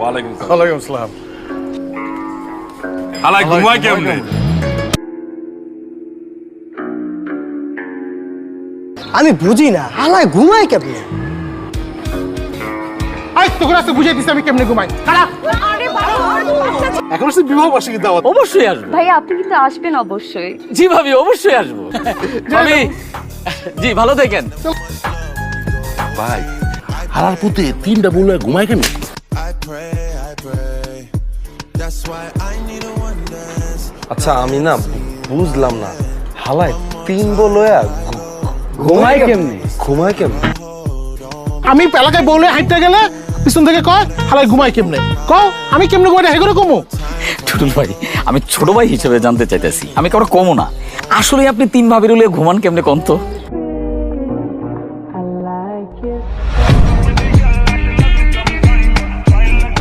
ওয়ালাইকুম আসসালাম। ওয়ালাইকুম আসসালাম। হালাই ঘুমায় কেমনে? আমি বুঝি না হালায় ঘুমায় কেমনে। আই তোকে রাস্তা বুঝাই দিছি আমি কেমনে ঘুমাই। খারাপ এখন সে বিবাহ বার্ষিকী দাওয়াত। অবশ্যই আসবো। ভাইয়া আপনি কিন্তু আসবেন অবশ্যই। জি ভাবি অবশ্যই আসবো। ভাবি জি ভালো থাকেন। ভাই হারার পুতে 3টা বলে ঘুমায় কেন? আচ্ছা আমি না বুঝলাম না হালায় 3 বলয়া ঘুমায় কেমনে? ঘুমায় কেমনে? আমি এলাকায় বলে হাইটটা গেলে পিছন থেকে কয় হালাই ঘুমাই কেমনে, কও আমি কেমনে ঘুমাই হে করে কমু। টুটুল ভাই আমি ছোট ভাই হিসেবে জানতে চাইতেছি, আমি কারো কমো না। আসলে আপনি 3 ভাবির হলে ঘুমান কেমনে কোন তো?